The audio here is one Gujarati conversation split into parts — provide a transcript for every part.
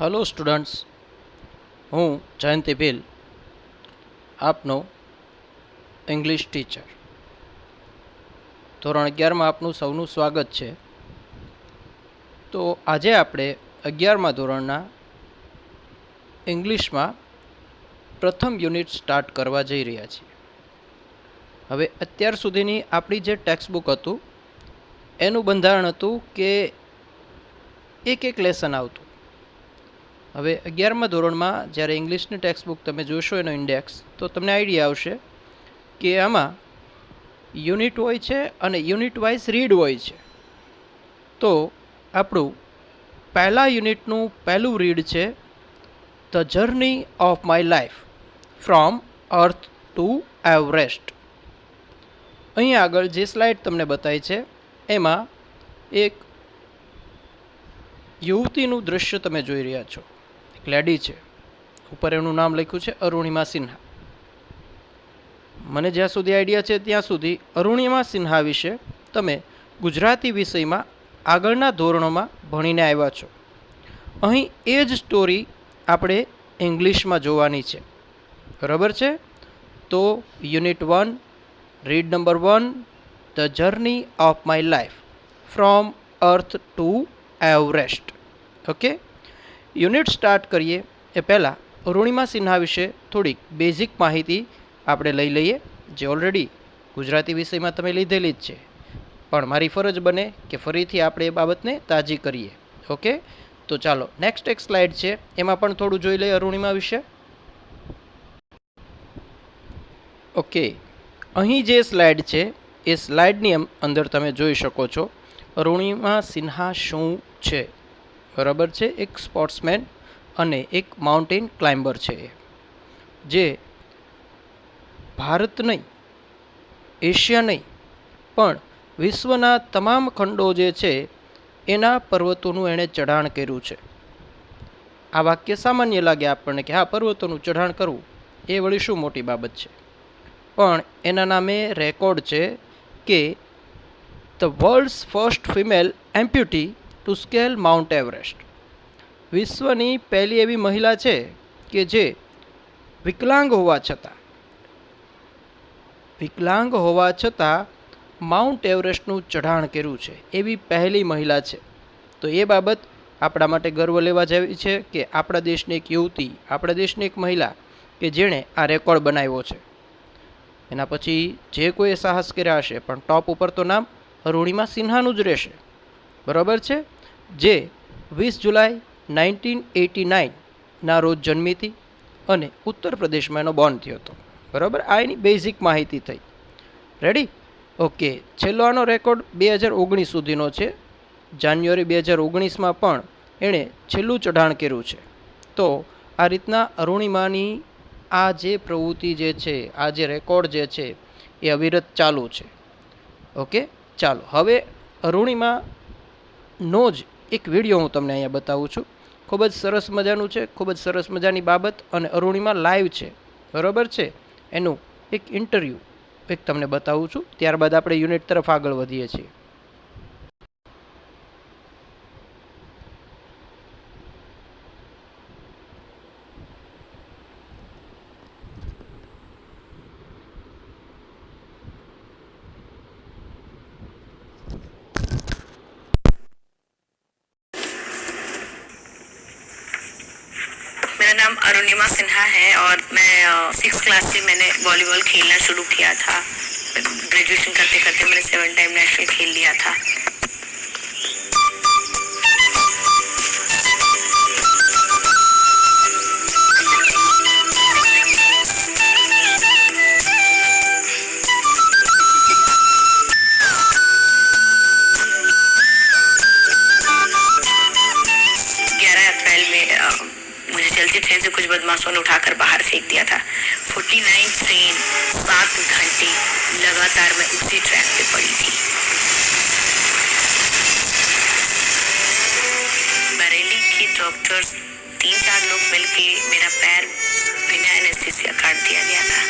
हेलो स्टूडेंट्स, हूँ जयंती ભીલ, આપનો ઇંગ્લિશ ટીચર. ધોરણ 11માં આપનું સૌનું સ્વાગત છે. તો આજે આપણે 11મા ધોરણના ઇંગ્લિશમાં પ્રથમ યુનિટ સ્ટાર્ટ કરવા જઈ રહ્યા છીએ. હવે અત્યાર સુધીની આપણી જે ટેક્સ્ટ બુક હતું એનું બંધારણ હતું કે એક લેસન આવતું. હવે 11મા ધોરણમાં જ્યારે ઇંગ્લિશની ટેક્સ્ટ બુક તમે જોશો એનો ઇન્ડેક્સ, તો તમને આઈડિયા આવશે કે આમાં યુનિટ હોય છે અને યુનિટ વાઇઝ રીડ હોય છે. તો આપણું પહેલા યુનિટનું પહેલું રીડ છે the journey of my life from earth to Everest. અહીંયા આગળ જે સ્લાઇડ તમને બતાવી છે એમાં એક યુવતીનું દૃશ્ય તમે જોઈ રહ્યા છો. એક લેડી છે, ઉપર એનું નામ લખ્યું છે અરુણિમા સિન્હા. મને જ્યાં સુધી આઈડિયા છે ત્યાં સુધી અરુણિમા સિન્હા વિશે તમે ગુજરાતી વિષયમાં આગળના ધોરણોમાં ભણીને આવ્યા છો. અહીં એ જ સ્ટોરી આપણે ઇંગ્લિશમાં જોવાની છે, બરાબર છે? તો unit 1, read number 1, the journey of my life from earth to Everest. Okay, unit start કરીએ એ પહેલાં અરુણિમા સિન્હા વિશે થોડીક બેઝિક માહિતી આપણે લઈ લઈએ, જે ઓલરેડી ગુજરાતી વિષયમાં તમે લીધેલી જ છે, પણ મારી ફરજ બને કે ફરીથી આપણે એ બાબતને તાજી કરીએ. ઓકે, તો ચાલો નેક્સ્ટ એક સ્લાઇડ છે એમાં પણ થોડું જોઈ લઈએ અરુણિમા વિશે. ઓકે, અહીં જે સ્લાઇડ છે એ સ્લાઇડની અંદર તમે જોઈ શકો છો અરુણિમા સિન્હા શું છે. બરાબર છે? એક સ્પોર્ટ્સમેન અને એક માઉન્ટેન ક્લાઇમ્બર છે, જે ભારત નહીં, એશિયા નહીં, પણ વિશ્વના તમામ ખંડો જે છે એના પર્વતોનું એણે ચઢાણ કર્યું છે. આ વાક્ય સામાન્ય લાગે આપણને કે હા, પર્વતોનું ચઢાણ કરવું એ વળી શું મોટી બાબત છે, પણ એના નામે રેકોર્ડ છે કે the world's first female amputee to scale Mount Everest. વિશ્વની પહેલી એવી મહિલા છે કે જે વિકલાંગ હોવા છતાં માઉન્ટ એવરેસ્ટનું ચઢાણ કર્યું છે, એવી પહેલી મહિલા છે. તો એ બાબત આપણા માટે ગર્વ લેવા જેવી છે કે આપણા દેશની એક યુવતી, આપણા દેશની એક મહિલા કે જેણે આ રેકોર્ડ બનાવ્યો છે. એના પછી જે કોઈ સાહસ કર્યા હશે, પણ ટોપ ઉપર તો નામ અરુણિમા સિન્હાનું જ રહેશે. બરાબર છે? જે 20 જુલાઈ 1989ના રોજ જન્મી હતી અને ઉત્તર પ્રદેશમાં એનો બોર્ન થયો હતો. બરાબર, આ એની બેઝિક માહિતી થઈ. રેડી? ઓકે, છેલ્લો આનો રેકોર્ડ 2019 સુધીનો છે. જાન્યુઆરી 2019માં પણ એણે છેલ્લું ચઢાણ કર્યું છે. તો આ રીતના અરુણિમાની આ જે પ્રવૃત્તિ જે છે, આ જે રેકોર્ડ જે છે એ અવિરત ચાલુ છે. ઓકે, ચાલો હવે અરુણિમાનો જ એક વિડીયો હું તમને અહીંયા બતાવું છું. ખૂબ જ સરસ મજાનું છે, ખૂબ જ સરસ મજાની બાબત, અને અરુણિમા લાઈવ છે. બરાબર છે? એનું એક ઇન્ટરવ્યૂ એક તમને બતાવું છું, ત્યારબાદ આપણે યુનિટ તરફ આગળ વધીએ છીએ. मेरा नाम अरुणिमा सिन्हा है और मैं 6th क्लास से मैंने वॉलीबॉल खेलना शुरू किया था. ग्रेजुएशन करते करते मैंने 7 टाइम नेशनल खेल लिया था. मुझे चलती ट्रेन से कुछ बदमाशों ने उठाकर बाहर फेंक दिया था. 49 ट्रेन 7 घंटे लगातार मैं उसी ट्रैक पे पड़ी थी. बरेली के डॉक्टर्स 3-4 लोग मिलके मेरा पैर बिना एनेस्थीसिया काट दिया गया था.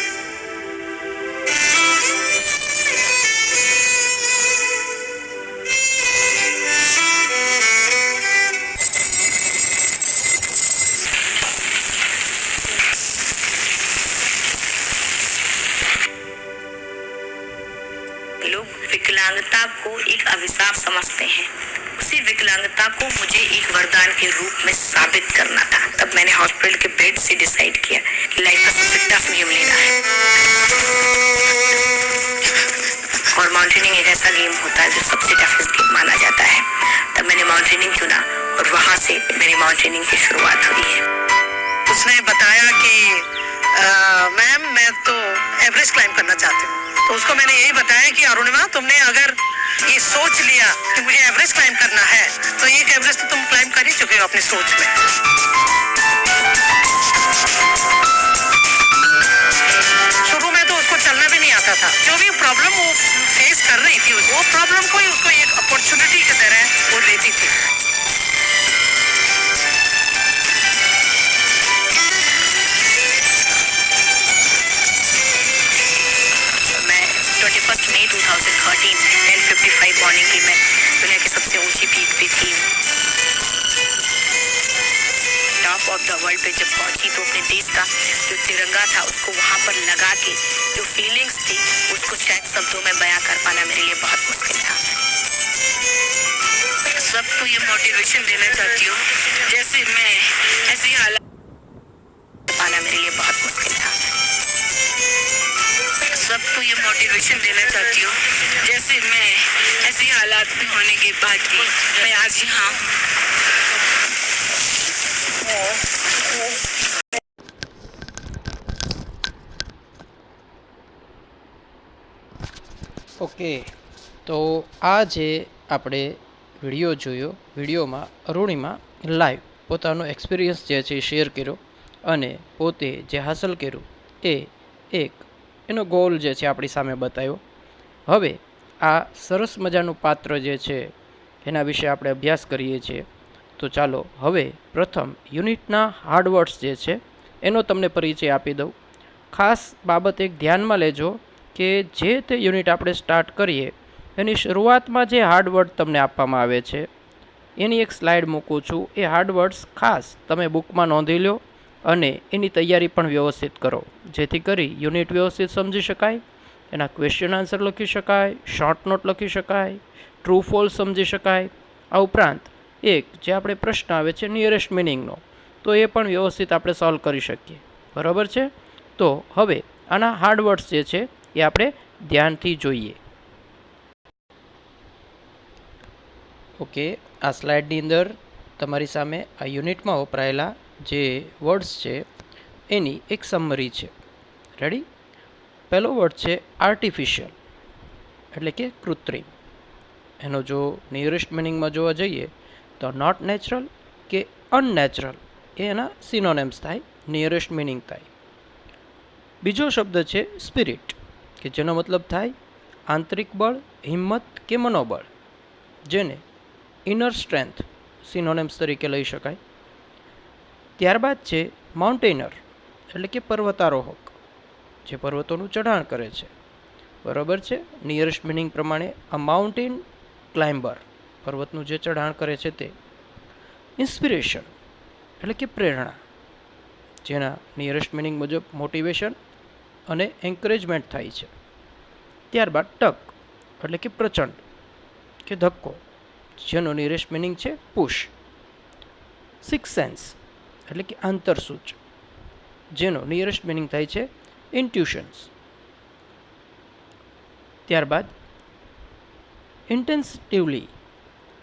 अभिशाप समझते हैं, उसी विकलांगता को मुझे एक वरदान के रूप में साबित करना था। तब मैंने हॉस्पिटल के बेड से डिसाइड किया कि लाइफ का सबसे टफ गेम लेना है, और माउंटेनिंग एक ऐसा गेम होता है जो सबसे टफेस्ट गेम माना जाता है। तब मैंने माउंटेनिंग चुना और वहां से मेरी माउंटेनिंग की शुरुआत हुई है। उसने बताया कि मैम मैं तो एवरेस्ट क्लाइंब करना चाहती हूँ। तो उसको मैंने यही बताया कि अरुणिमा, तुमने अगर ये सोच लिया कि मुझे एवरेस्ट क्लाइंब करना है, तो एक एवरेस्ट तो तुम क्लाइंब कर ही चुके हो अपनी सोच में। शुरू में तो उसको चलना भी नहीं आता था। जो भी प्रॉब्लम वो फेस कर रही थी, वो प्रॉब्लम को ही उसको एक अपॉर्चुनिटी की तरह वो लेती थी। मैं 21 मई 2013 10:55 मॉर्निंग की मैं दुनिया की सबसे ऊंची पीक पे थी। टॉप ऑफ द वर्ल्ड पे जब पहुंची तो अपने देश का जो तिरंगा था उसको वहां पर लगा के जो फीलिंग्स थी उसको शायद शब्दों में बयां कर पाना मेरे लिए बहुत मुश्किल था। सबको ये मोटिवेशन देना चाहती हूँ, जैसे मैं ऐसी हालत पाना मेरे लिए बहुत मुश्किल था। सबको ये मोटिवेशन देना चाहती हूँ, जैसे मैं ऐसी हालात में होने के बाद भी मैं आज यहाँ हूँ। ઓકે, તો આ જે આપણે વિડીયો જોયો, વિડીયોમાં અરુણિમા લાઈવ પોતાનો એક્સપિરિયન્સ જે છે એ શેર કર્યો અને પોતે જે હાંસલ કર્યું એ એક એનો ગોલ જે છે આપણી સામે બતાવ્યો. હવે આ સરસ મજાનું પાત્ર જે છે એના વિશે આપણે અભ્યાસ કરીએ છીએ. તો ચાલો હવે પ્રથમ યુનિટના હાર્ડવર્ડ્સ જે છે એનો તમને પરિચય આપી દઉં. ખાસ બાબત એક ધ્યાનમાં લેજો કે જે તે યુનિટ આપણે સ્ટાર્ટ કરીએ એની શરૂઆતમાં જે હાર્ડવર્ડ તમને આપવામાં આવે છે એની એક સ્લાઇડ મૂકું છું. એ હાર્ડવર્ડ્સ ખાસ તમે બુકમાં નોંધી લો અને એની તૈયારી પણ વ્યવસ્થિત કરો, જેથી કરી યુનિટ વ્યવસ્થિત સમજી શકાય, એના ક્વેશ્ચન આન્સર લખી શકાય, શોર્ટ નોટ લખી શકાય, ટ્રુ ફોલ્સ સમજી શકાય. આ ઉપરાંત એક જે આપણે પ્રશ્ન આવે છે નિયરેસ્ટ મિનિંગનો, તો એ પણ વ્યવસ્થિત આપણે સોલ્વ કરી શકીએ. બરાબર છે? તો હવે આના હાર્ડવર્ડ્સ જે છે એ આપણે ધ્યાનથી જોઈએ. ઓકે, આ સ્લાઇડની અંદર તમારી સામે આ યુનિટમાં વપરાયેલા જે વર્ડ્સ છે એની એક સમરી છે. રેડી? પહેલો વર્ડ છે આર્ટિફિશિયલ, એટલે કે કૃત્રિમ. એનો જો નિયરેસ્ટ મિનિંગમાં જોવા જઈએ તો નોટ નેચરલ કે અનનેચરલ એ એના સિનોનેમ્સ થાય, નિયરેસ્ટ મિનિંગ થાય. બીજો શબ્દ છે સ્પિરિટ, કે જેનો મતલબ થાય આંતરિક બળ, હિંમત કે મનોબળ, જેને ઇનર સ્ટ્રેન્થ સિનોનેમ્સ તરીકે લઈ શકાય. ત્યારબાદ છે માઉન્ટેનર, એટલે કે પર્વતારોહક, જે પર્વતોનું ચઢાણ કરે છે. બરાબર છે? નિયરેસ્ટ મિનિંગ પ્રમાણે આ માઉન્ટેન ક્લાઇમ્બર, પર્વતનું જે ચઢાણ કરે છે તે. ઇન્સ્પિરેશન, એટલે કે પ્રેરણા, જેના નિયરેસ્ટ મિનિંગ મુજબ મોટિવેશન અને એન્કરેજમેન્ટ થાય છે. ત્યારબાદ ટક, એટલે કે પ્રચંડ કે ધક્કો, જેનો નિયરેસ્ટ મિનિંગ છે પુશ. સિક્સ સેન્સ, એટલે કે આંતરસૂચ, જેનો નિયરેસ્ટ મિનિંગ થાય છે ઇન્ટ્યુશન્સ. ત્યારબાદ ઇન્ટેન્સિટિવલી,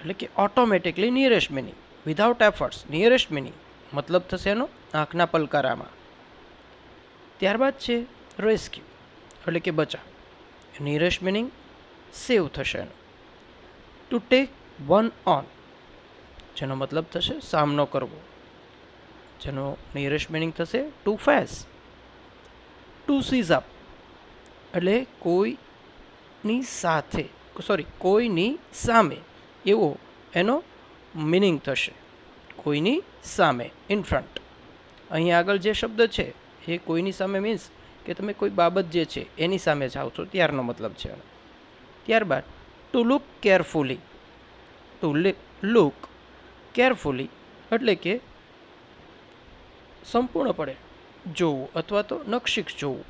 એટલે કે automatically nearest meaning, without efforts nearest meaning, મતલબ થશે એનો આંખના પલકારામાં. ત્યારબાદ છે રેસ્ક્યુ, એટલે કે બચાવ, નિયરેસ્ટ મિનિંગ સેવ થશે એનો. ટુ ટેક વન ઓન, જેનો મતલબ થશે સામનો કરવો, જેનો નિયરેસ્ટ મિનિંગ થશે to face. To seize up, એટલે કોઈની સાથે, કોઈની સામે, એવો એનો મિનિંગ થશે, કોઈની સામે, ઇન ફ્રન્ટ. અહીં આગળ જે શબ્દ છે એ કોઈની સામે મીન્સ કે તમે કોઈ બાબત જે છે એની સામે જાઓ છો ત્યારનો મતલબ છે. ત્યારબાદ to look carefully, to look carefully એટલે કે સંપૂર્ણપણે જોવું અથવા તો નકશીક જોવું.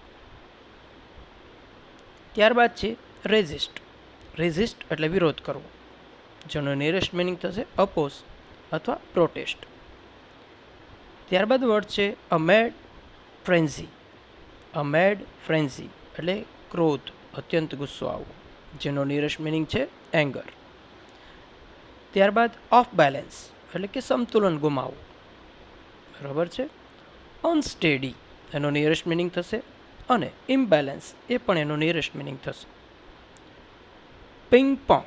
ત્યારબાદ છે રેઝિસ્ટ, રેઝિસ્ટ એટલે વિરોધ કરવો, જેનો નિયરેસ્ટ મિનિંગ થશે અપોઝ અથવા પ્રોટેસ્ટ. ત્યારબાદ વર્ડ છે અ મેડ ફ્રેન્ઝી. અ મેડ ફ્રેન્ઝી એટલે ક્રોધ, અત્યંત ગુસ્સો આવવો, જેનો નિયરેસ્ટ મિનિંગ છે એંગર. ત્યારબાદ ઓફ બેલેન્સ એટલે કે સંતુલન ગુમાવવું, બરાબર છે. અનસ્ટેડી એનો નિયરેસ્ટ મિનિંગ થશે, અને ઇમ્બેલેન્સ એ પણ એનો નિયરેસ્ટ મિનિંગ થશે. પિંગ પોંગ.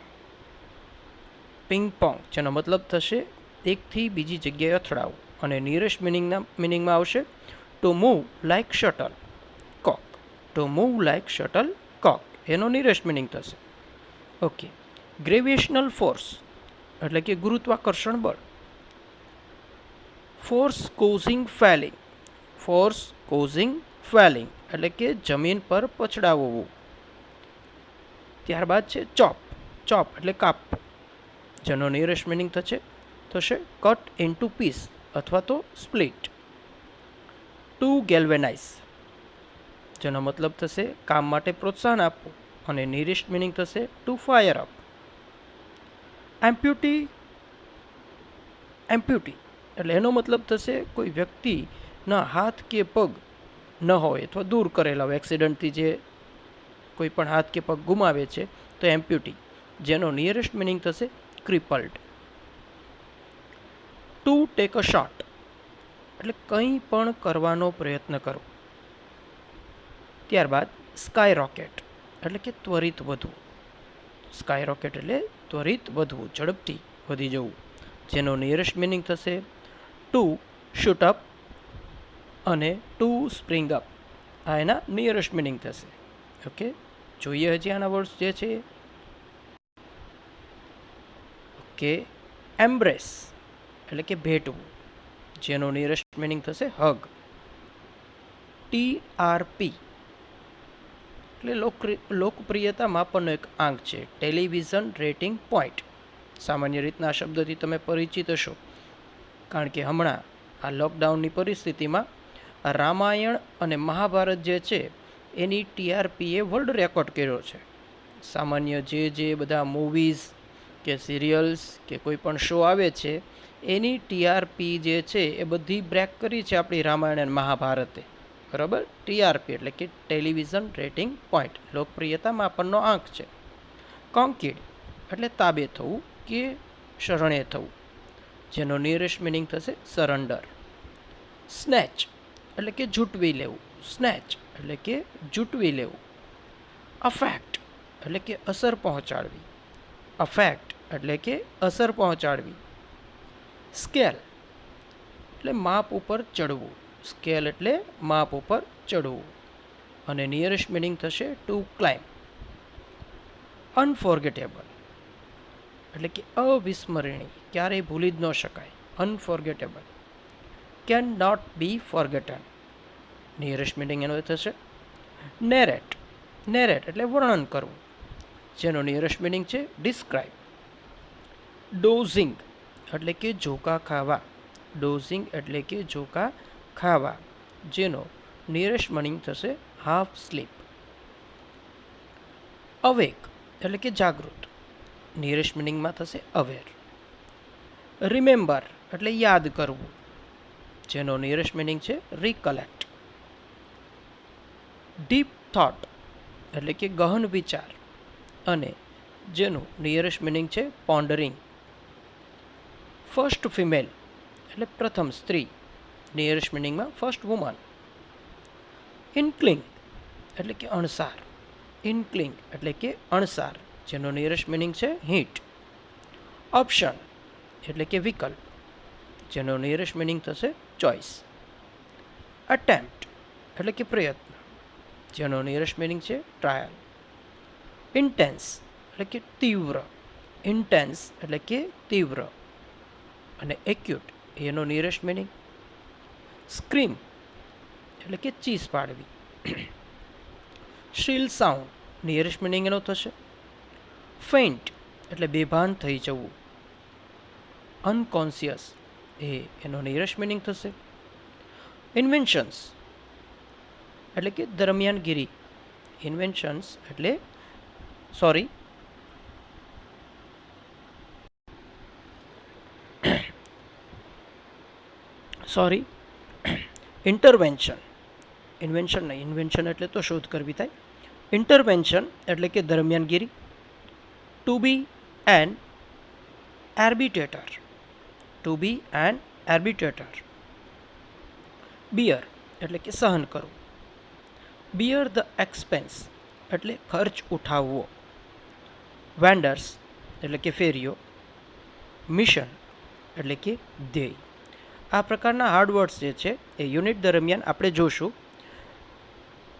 પિંગ પોંગ જેનો મતલબ થશે એકથી બીજી જગ્યાએ અથડાવવું, અને નિયરેસ્ટ મિનિંગમાં આવશે to move like shuttlecock. To move like shuttlecock એનો નિયરેસ્ટ મિનિંગ થશે. ઓકે. ગ્રેવિએશનલ ફોર્સ એટલે કે ગુરુત્વાકર્ષણ બળ. Force causing falling. Force causing falling એટલે કે જમીન પર પછડાવવું. ત્યારબાદ છે ચોપ. ચોપ એટલે કાપવું, જેનો નિયરેસ્ટ મિનિંગ થશે કટ ઇન્ટુ પીસ અથવા તો સ્પ્લિટ. ટુ ગેલ્વેનાઇઝ જેનો મતલબ થશે કામ માટે પ્રોત્સાહન આપવું, અને નિયરેસ્ટ મિનિંગ થશે ટુ ફાયર અપ. એમ્પ્યુટી. એમ્પ્યુટી એટલે એનો મતલબ થશે કોઈ વ્યક્તિના હાથ કે પગ ન હોય અથવા દૂર કરેલા હોય, એક્સિડન્ટથી જે કોઈ પણ હાથ કે પગ ગુમાવે છે તો એમ્પ્યુટી, જેનો નિયરેસ્ટ મિનિંગ થશે ક્રિપલ્ડ. ટુ ટેક અ શોટ એટલે કંઈ પણ કરવાનો પ્રયત્ન કરવો. ત્યારબાદ સ્કાય રોકેટ એટલે કે ત્વરિત વધવું. સ્કાય રોકેટ એટલે ત્વરિત વધવું, ઝડપથી વધી જવું, જેનો નિયરેસ્ટ મિનિંગ થશે ટુ શૂટ અપ અને ટુ સ્પ્રિંગ અપ. આ એના નિયરેસ્ટ મિનિંગ થશે. ઓકે, જોઈએ હજી આના વર્ડ્સ જે છે. ઓકે. એમ્બ્રેસ એટલે કે ભેટવું, જેનો નિયરેસ્ટ મિનિંગ થશે હગ. TRP એટલે લોકપ્રિયતા માપનનો એક આંક છે, ટેલિવિઝન રેટિંગ પોઈન્ટ. સામાન્ય રીતના આ શબ્દથી તમે પરિચિત હશો, કારણ કે હમણાં આ લોકડાઉનની પરિસ્થિતિમાં રામાયણ અને મહાભારત જે છે એની TRPએ વર્લ્ડ રેકોર્ડ કર્યો છે. સામાન્ય જે બધા મૂવીઝ કે સિરિયલ્સ કે કોઈ પણ શો આવે છે એની TRP જે છે એ બધી બ્રેક કરી છે આપણી રામાયણ અને મહાભારતે, બરાબર. TRP એટલે કે ટેલિવિઝન રેટિંગ પોઈન્ટ, લોકપ્રિયતા માપનનો આંક છે. કોન્કીડ એટલે તાબે થવું કે શરણે થવું, જેનો નિયરેસ્ટ મિનિંગ થશે સરેન્ડર. સ્નેચ એટલે કે જૂટવી લેવું. સ્નેચ એટલે કે જૂટવી લેવું. અફેક્ટ એટલે કે અસર પહોંચાડવી. અફેક્ટ એટલે કે અસર પહોંચાડવી. સ્કેલ એટલે માપ ઉપર ચડવું. સ્કેલ એટલે માપ ઉપર ચડવું, અને નિયરેસ્ટ મિનિંગ થશે ટુ ક્લાઇમ્બ. અનફોર્ગેટેબલ એટલે કે અવિસ્મરણીય, ક્યારેય ભૂલી જ ન શકાય. Unforgettable. Can not be forgotten. Nearest meaning એનો થશે નેરેટ. નેરેટ એટલે વર્ણન કરવું, જેનો નિયરેસ્ટ મિનિંગ છે ડિસ્ક્રાઇબ. ડોઝિંગ એટલે કે ઝોકા ખાવા. ડોઝિંગ એટલે કે ઝોકા ખાવા, જેનો નિયરેસ્ટ મિનિંગ થશે હાફ સ્લીપ. અવેક એટલે કે જાગૃત. નિયરેસ્ટ મિનિંગમાં થશે અવેર. રિમેમ્બર એટલે યાદ કરવું, જેનો નિયરેસ્ટ મિનિંગ છે રિકલેક્ટ. ડીપ થોટ એટલે કે ગહન વિચાર, અને જેનું નિયરેસ્ટ મિનિંગ છે પોન્ડરિંગ. ફર્સ્ટ ફિમેલ એટલે પ્રથમ સ્ત્રી, નિયરેસ્ટ મિનિંગમાં ફર્સ્ટ વુમન. ઇન્કલિંગ એટલે કે અણસાર. ઇન્કલિંગ એટલે કે અણસાર, જેનો નિયરેસ્ટ મિનિંગ છે હિટ. ઓપ્શન એટલે કે વિકલ્પ, જેનો નિયરેસ્ટ મિનિંગ થશે ચોઇસ. અટેમ્પ્ટ એટલે કે પ્રયત્ન, જેનો નિયરેસ્ટ મિનિંગ છે ટ્રાયલ. ઇન્ટેન્સ એટલે કે તીવ્ર. ઇન્ટેન્સ એટલે કે તીવ્ર, અને એક્યુટ એનો નિયરેસ્ટ મિનિંગ. સ્ક્રીમ એટલે કે ચીસ પાડવી. શીલ સાઉન્ડ નિયરેસ્ટ મિનિંગ એનો થશે ફેઇન્ટ એટલે બેભાન થઈ જવું. અનકોન્શિયસ એનો નિયરેસ્ટ મિનિંગ થશે. ઇન્વેન્શન્સ એટલે કે દરમિયાનગીરી. ઇન્વેન્શન્સ એટલે સોરી, ઇન્ટરવેન્શન. ઇન્વેન્શન નહીં, ઇન્વેન્શન એટલે તો શોધ કરવી થાય. ઇન્ટરવેન્શન એટલે કે દરમિયાનગીરી. ટુ બી એન આર્બિટ્રેટર. ટુ બી એન આર્બિટ્રેટર. બિયર એટલે કે સહન કરવું. બિયર ધ એક્સપેન્સ એટલે ખર્ચ ઉઠાવવો. વેન્ડર્સ એટલે કે ફેરીઓ. મિશન એટલે કે ધ્યેય. આ પ્રકારના હાર્ડ વર્ડ્સ જે છે એ યુનિટ દરમિયાન આપણે જોશું.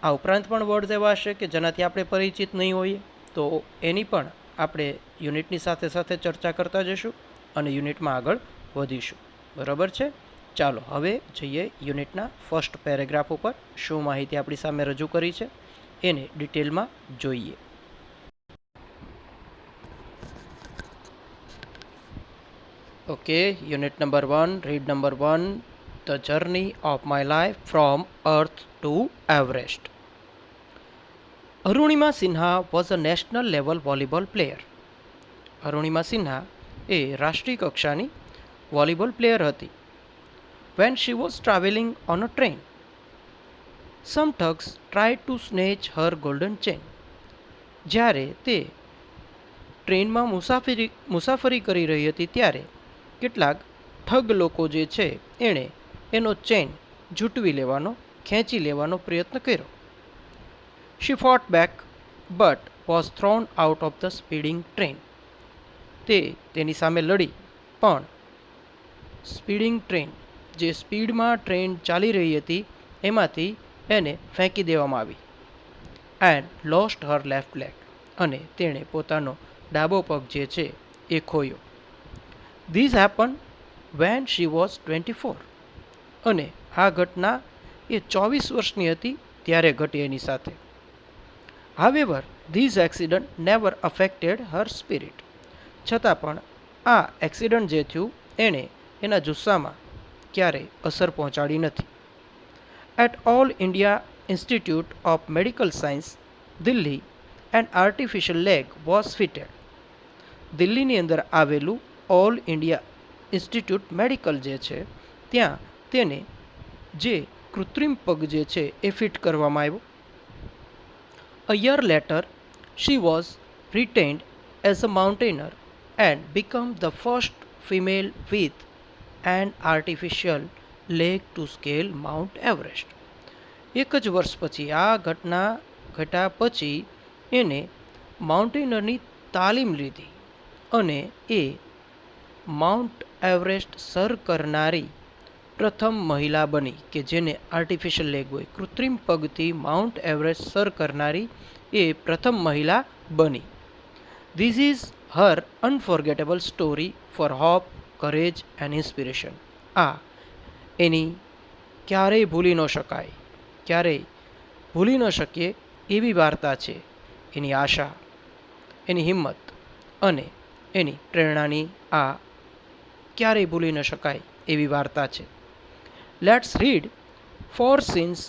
આ ઉપરાંત પણ વર્ડ્સ એવા હશે કે જેનાથી આપણે પરિચિત નહીં હોઈએ, તો એની પણ આપણે યુનિટની સાથે સાથે ચર્ચા કરતા જઈશું અને યુનિટમાં આગળ વધીશું. બરાબર છે? ચાલો હવે જઈએ યુનિટના ફર્સ્ટ પેરેગ્રાફ ઉપર. શું માહિતી આપણી સામે રજૂ કરી છે એને ડિટેલમાં જોઈએ. Okay, unit number 1, read number 1, the journey of my life from earth to Everest. Arunima Sinha was a national level volleyball player. Arunima Sinha એ રાષ્ટ્રીય કક્ષાની વોલીબોલ પ્લેયર હતી. When she was traveling on a train, some thugs tried to snatch her golden chain. જ્યારે તે ટ્રેનમાં મુસાફરી કરી રહી હતી ત્યારે કેટલાક ઠગ લોકો જે છે એણે એનો ચેન ઝૂંટવી લેવાનો, ખેંચી લેવાનો પ્રયત્ન કર્યો. She fought back but was thrown out of the speeding train. તે તેની સામે લડી પણ સ્પીડિંગ ટ્રેન, જે સ્પીડમાં ટ્રેન ચાલી રહી હતી એમાંથી એને ફેંકી દેવામાં આવી. And lost her left leg, અને તેણે પોતાનો ડાબો પગ જે છે એ ખોયો. This happen when she was 24. અને આ ઘટના એ 24 વર્ષની હતી ત્યારે ઘટી એની સાથે. However this accident never affected Har spirit. છતાં પણ આ એક્સિડન્ટ જે થયું એણે એના જુસ્સામાં ક્યારેય અસર પહોંચાડી નથી. At all India Institute of medical science, Delhi, an artificial leg was fitted. દિલ્હીની અંદર આવેલું ઓલ ઇન્ડિયા ઇન્સ્ટિટ્યૂટ મેડિકલ જે છે ત્યાં તેને જે કૃત્રિમ પગ જે છે એ ફિટ કરવામાં આવ્યો. A year later, she was retained as a mountaineer and became the first female with an artificial leg to scale Mount Everest. એક જ વર્ષ પછી, આ ઘટના ઘટ્યા પછી એને માઉન્ટેનરની તાલીમ લીધી અને એ માઉન્ટ એવરેસ્ટ સર કરનારી પ્રથમ મહિલા બની કે જેને આર્ટિફિશિયલ લેગ હોય, કૃત્રિમ પગથી માઉન્ટ એવરેસ્ટ સર કરનારી એ પ્રથમ મહિલા બની. This is her unforgettable story for hope, courage and inspiration. આ એની ક્યારેય ભૂલી ન શકાય, ક્યારેય ભૂલી ન શકીએ એવી વાર્તા છે. એની આશા, એની હિંમત અને એની પ્રેરણાની આ ક્યારેય ભૂલી ન શકાય એવી વાર્તા છે. Let's read 4 scenes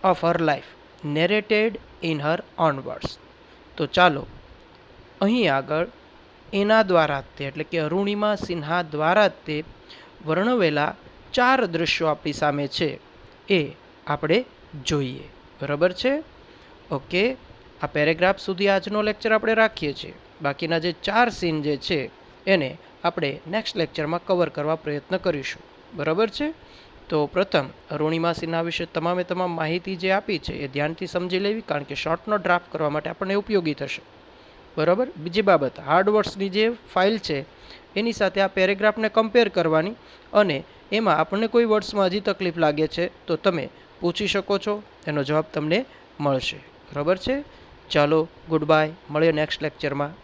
of her life નેરેટેડ in her on words. તો ચાલો અહીં આગળ એના દ્વારા જ તે, એટલે કે અરુણિમા સિન્હા દ્વારા જ તે વર્ણવેલા 4 દૃશ્યો આપણી સામે છે એ આપણે જોઈએ. બરાબર છે? ઓકે, આ પેરેગ્રાફ સુધી આજનો લેક્ચર આપણે રાખીએ છીએ. બાકીના જે 4 સીન જે છે એને આપણે નેક્સ્ટ લેક્ચરમાં કવર કરવા પ્રયત્ન કરીશું. બરાબર છે? તો પ્રથમ અરુણિમા સિન્હા વિશે તમામે તમામ માહિતી જે આપી છે એ ધ્યાનથી સમજી લેવી, કારણ કે શોર્ટનો ડ્રાફ્ટ કરવા માટે આપણને ઉપયોગી થશે. બરાબર? બીજી બાબત, હાર્ડવર્ડ્સની જે ફાઇલ છે એની સાથે આ પેરેગ્રાફને કમ્પેર કરવાની, અને એમાં આપણને કોઈ વર્ડ્સમાં હજી તકલીફ લાગે છે તો તમે પૂછી શકો છો, એનો જવાબ તમને મળશે. બરાબર છે? ચાલો, ગુડ બાય, મળીએ નેક્સ્ટ લેક્ચરમાં.